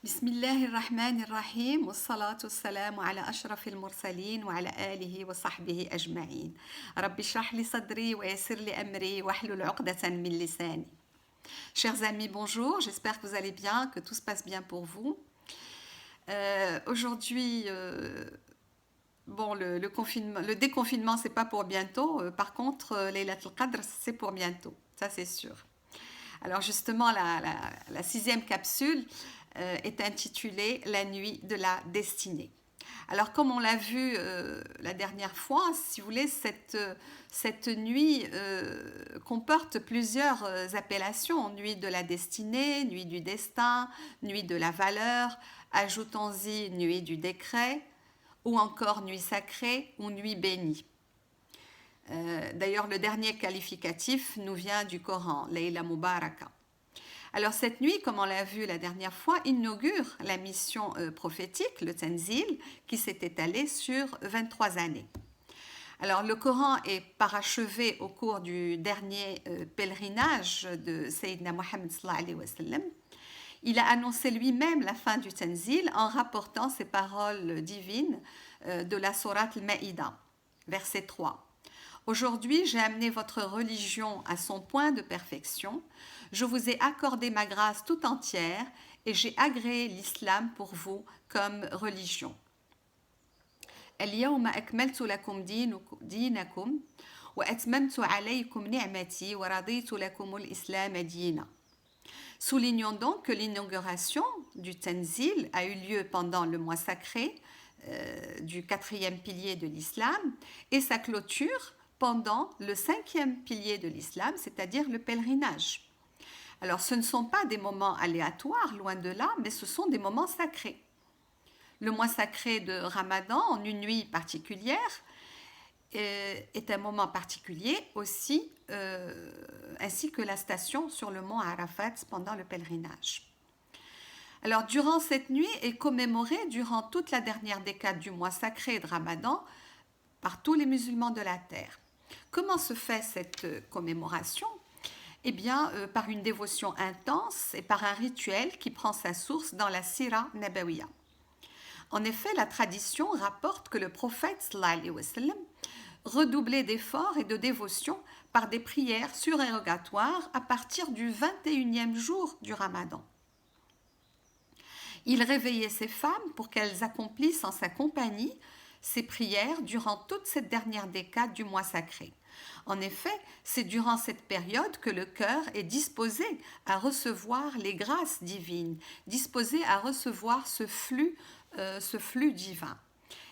بسم الله الرحمن الرحيم والصلاة والسلام على أشرف المرسلين وعلى آله وصحبه أجمعين. رب اشرح لي صدري ويسر لي أمري واحلل عقدة من لساني. Chers amis, bonjour, j'espère que vous allez bien, que tout se passe bien pour vous. Aujourd'hui, le déconfinement, c'est pas pour bientôt. Par contre, Laylat al-Qadr, c'est pour bientôt, ça c'est sûr. Alors justement, la sixième capsule est intitulée La nuit de la destinée. Alors comme on l'a vu la dernière fois, si vous voulez, cette nuit comporte plusieurs appellations. Nuit de la destinée, nuit du destin, nuit de la valeur, ajoutons-y nuit du décret, ou encore nuit sacrée ou nuit bénie. D'ailleurs, le dernier qualificatif nous vient du Coran, Layla Mubaraka. Alors cette nuit, comme on l'a vu la dernière fois, inaugure la mission prophétique, le Tanzil, qui s'est étalée sur 23 années. Alors le Coran est parachevé au cours du dernier pèlerinage de Sayyidina Muhammad sallallahu alayhi wa sallam. Il a annoncé lui-même la fin du Tanzil en rapportant ces paroles divines de la sourate al-Maïda, verset 3. Aujourd'hui, j'ai amené votre religion à son point de perfection. Je vous ai accordé ma grâce tout entière et j'ai agréé l'islam pour vous comme religion. اليوم أكملت لكم دينكم وأتممت عليكم نعمتي ورضيت لكم الإسلام دينا. Soulignons donc que l'inauguration du Tanzil a eu lieu pendant le mois sacré du quatrième pilier de l'islam et sa clôture pendant le cinquième pilier de l'islam, c'est-à-dire le pèlerinage. Alors ce ne sont pas des moments aléatoires, loin de là, mais ce sont des moments sacrés. Le mois sacré de Ramadan, en une nuit particulière, est un moment particulier aussi, ainsi que la station sur le mont Arafat pendant le pèlerinage. Alors durant cette nuit est commémorée durant toute la dernière décade du mois sacré de Ramadan par tous les musulmans de la terre. Comment se fait cette commémoration ? Eh bien, par une dévotion intense et par un rituel qui prend sa source dans la Sira Nabawiya. En effet, la tradition rapporte que le prophète sallallahu alayhi wa sallam redoublait d'efforts et de dévotion par des prières surérogatoires à partir du 21e jour du Ramadan. Il réveillait ses femmes pour qu'elles accomplissent en sa compagnie ces prières durant toute cette dernière décade du mois sacré. En effet, c'est durant cette période que le cœur est disposé à recevoir les grâces divines, disposé à recevoir ce flux divin.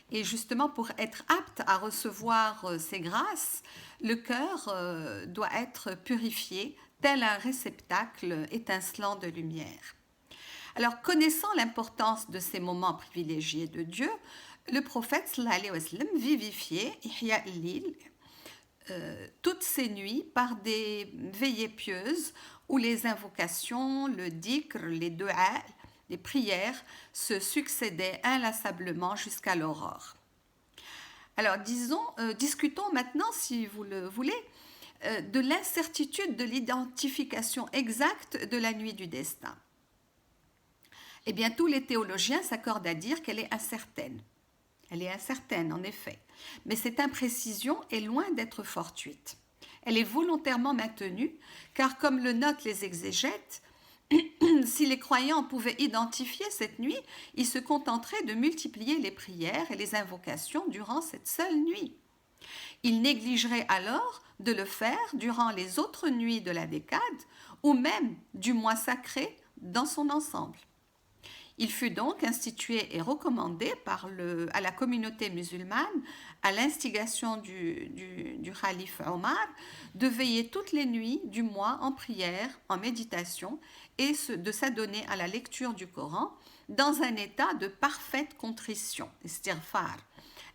Et justement, pour être apte à recevoir ces grâces, le cœur doit être purifié, tel un réceptacle étincelant de lumière. Alors, connaissant l'importance de ces moments privilégiés de Dieu, le prophète sallallahu alayhi wa sallam vivifiait Ihya al-Lil toutes ces nuits par des veillées pieuses où les invocations, le dhikr, les du'a, les prières se succédaient inlassablement jusqu'à l'aurore. Alors discutons maintenant, si vous le voulez, de l'incertitude de l'identification exacte de la nuit du destin. Eh bien, tous les théologiens s'accordent à dire qu'elle est incertaine. Elle est incertaine, en effet, mais cette imprécision est loin d'être fortuite. Elle est volontairement maintenue, car comme le notent les exégètes, si les croyants pouvaient identifier cette nuit, ils se contenteraient de multiplier les prières et les invocations durant cette seule nuit. Ils négligeraient alors de le faire durant les autres nuits de la décade, ou même du mois sacré dans son ensemble. Il fut donc institué et recommandé à la communauté musulmane, à l'instigation du calife Omar, de veiller toutes les nuits du mois en prière, en méditation et de s'adonner à la lecture du Coran dans un état de parfaite contrition, istighfar,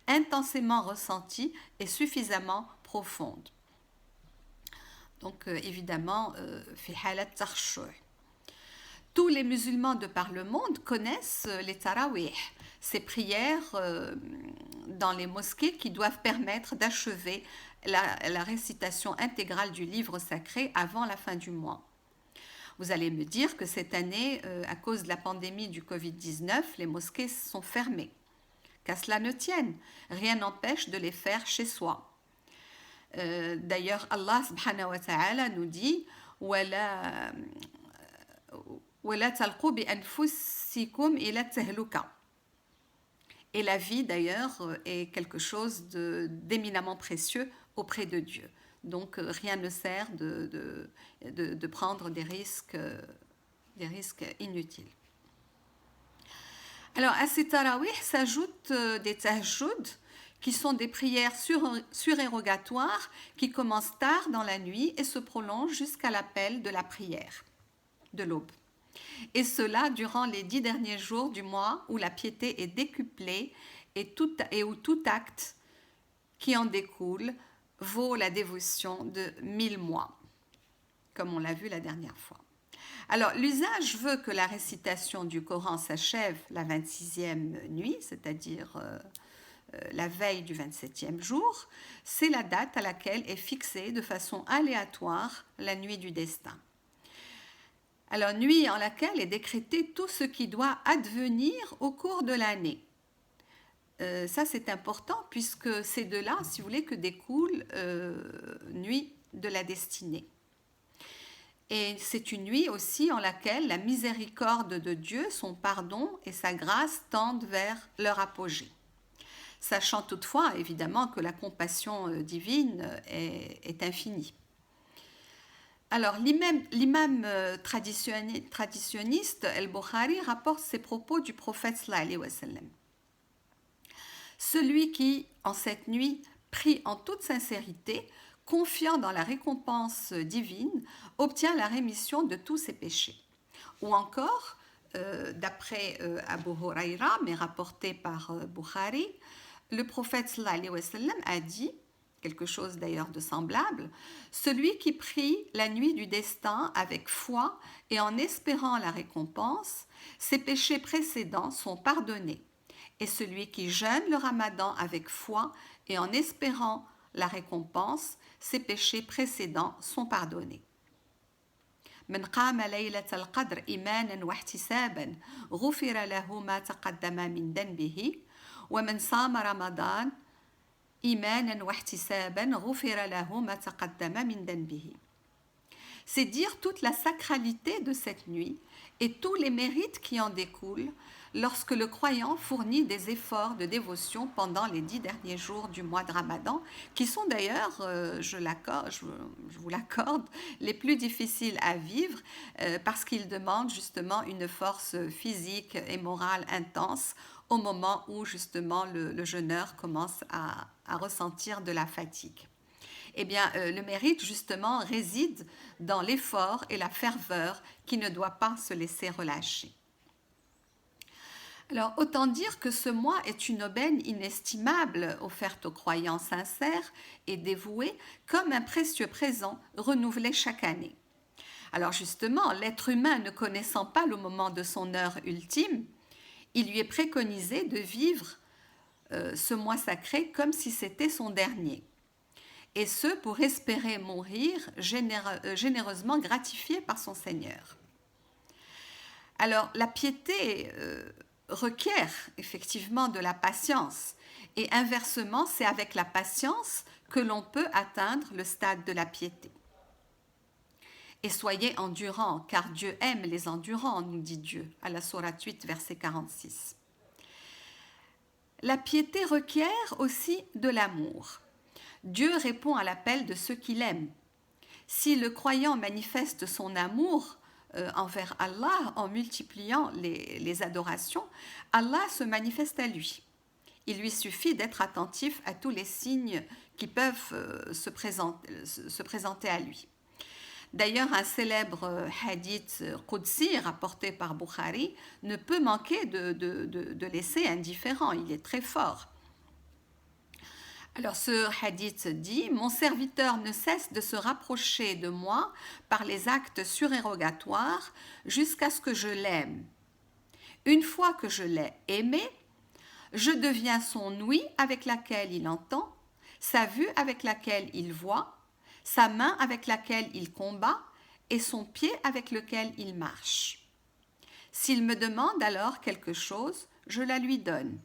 intensément ressentie et suffisamment profonde. Donc évidemment, fi halat takhshu'. Tous les musulmans de par le monde connaissent les tarawih, ces prières dans les mosquées qui doivent permettre d'achever la récitation intégrale du livre sacré avant la fin du mois. Vous allez me dire que cette année, à cause de la pandémie du Covid-19, les mosquées sont fermées. Qu'à cela ne tienne, rien n'empêche de les faire chez soi. D'ailleurs, Allah subhanahu wa ta'ala nous dit وَلَا تَلْقُوا بِأَنفُسِكُمْ إِلَى التَّهْلُكَةِ. Et la vie, d'ailleurs, est quelque chose d'éminemment précieux auprès de Dieu. Donc, rien ne sert de prendre des risques inutiles. Alors, à ces tarawih s'ajoutent des tahajjud, qui sont des prières surérogatoires qui commencent tard dans la nuit et se prolongent jusqu'à l'appel de la prière de l'aube. Et cela durant les 10 derniers jours du mois où la piété est décuplée et où tout acte qui en découle vaut la dévotion de 1000 mois, comme on l'a vu la dernière fois. Alors, l'usage veut que la récitation du Coran s'achève la 26e nuit, c'est-à-dire la veille du 27e jour. C'est la date à laquelle est fixée de façon aléatoire la nuit du destin. Alors, nuit en laquelle est décrété tout ce qui doit advenir au cours de l'année. Ça, c'est important puisque c'est de là, si vous voulez, que découle nuit de la destinée. Et c'est une nuit aussi en laquelle la miséricorde de Dieu, son pardon et sa grâce tendent vers leur apogée. Sachant toutefois, évidemment, que la compassion divine est infinie. Alors, l'imam traditionniste Al-Bukhari rapporte ces propos du prophète sallallahu alayhi wa sallam. Celui qui, en cette nuit, prie en toute sincérité, confiant dans la récompense divine, obtient la rémission de tous ses péchés. Ou encore, d'après Abu Huraira, mais rapporté par Bukhari, le prophète sallallahu alayhi wa sallam a dit, quelque chose d'ailleurs de semblable, celui qui prie la nuit du destin avec foi et en espérant la récompense, ses péchés précédents sont pardonnés. Et celui qui jeûne le ramadan avec foi et en espérant la récompense, ses péchés précédents sont pardonnés. من قام ليلة القدر إيمانا واحتسابا غفر له ما تقدم من ذنبه ومن صام رمضان إيمانا واحتسابا غفر له ما تقدم من ذنبه. C'est dire toute la sacralité de cette nuit et tous les mérites qui en découlent lorsque le croyant fournit des efforts de dévotion pendant les 10 derniers jours du mois de Ramadan, qui sont d'ailleurs, je vous l'accorde, les plus difficiles à vivre parce qu'ils demandent justement une force physique et morale intense au moment où justement le jeûneur commence à ressentir de la fatigue. Eh bien, le mérite justement réside dans l'effort et la ferveur qui ne doit pas se laisser relâcher. Alors, autant dire que ce mois est une aubaine inestimable offerte aux croyants sincères et dévoués comme un précieux présent renouvelé chaque année. Alors justement, l'être humain ne connaissant pas le moment de son heure ultime, il lui est préconisé de vivre ce mois sacré comme si c'était son dernier. Et ce pour espérer mourir généreusement gratifié par son Seigneur. Alors, la piété requiert effectivement de la patience, et inversement, c'est avec la patience que l'on peut atteindre le stade de la piété. Et soyez endurants, car Dieu aime les endurants, nous dit Dieu, à la sourate 8, verset 46. La piété requiert aussi de l'amour. Dieu répond à l'appel de ceux qu'il aime. Si le croyant manifeste son amour envers Allah en multipliant les adorations, Allah se manifeste à lui. Il lui suffit d'être attentif à tous les signes qui peuvent se présenter à lui. D'ailleurs, un célèbre hadith Qudsi rapporté par Bukhari ne peut manquer de laisser indifférent, il est très fort. Alors ce hadith dit « Mon serviteur ne cesse de se rapprocher de moi par les actes surérogatoires jusqu'à ce que je l'aime. Une fois que je l'ai aimé, je deviens son ouïe avec laquelle il entend, sa vue avec laquelle il voit, sa main avec laquelle il combat et son pied avec lequel il marche. S'il me demande alors quelque chose, je la lui donne.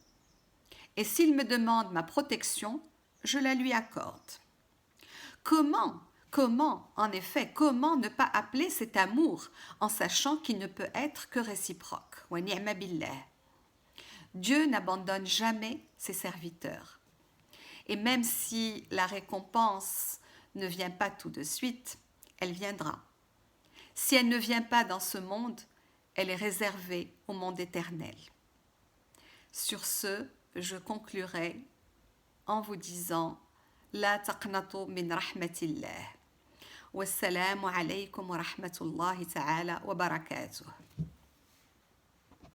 Et s'il me demande ma protection, je la lui accorde. En effet, comment ne pas appeler cet amour en sachant qu'il ne peut être que réciproque? Wa ni'ma billah. Dieu n'abandonne jamais ses serviteurs. Et même si la récompense ne vient pas tout de suite, elle viendra. Si elle ne vient pas dans ce monde, elle est réservée au monde éternel. Sur ce, je conclurai en vous disant La taqnatu min rahmatillah. Wassalamu alaykum wa rahmatullahi ta'ala wa barakatuh.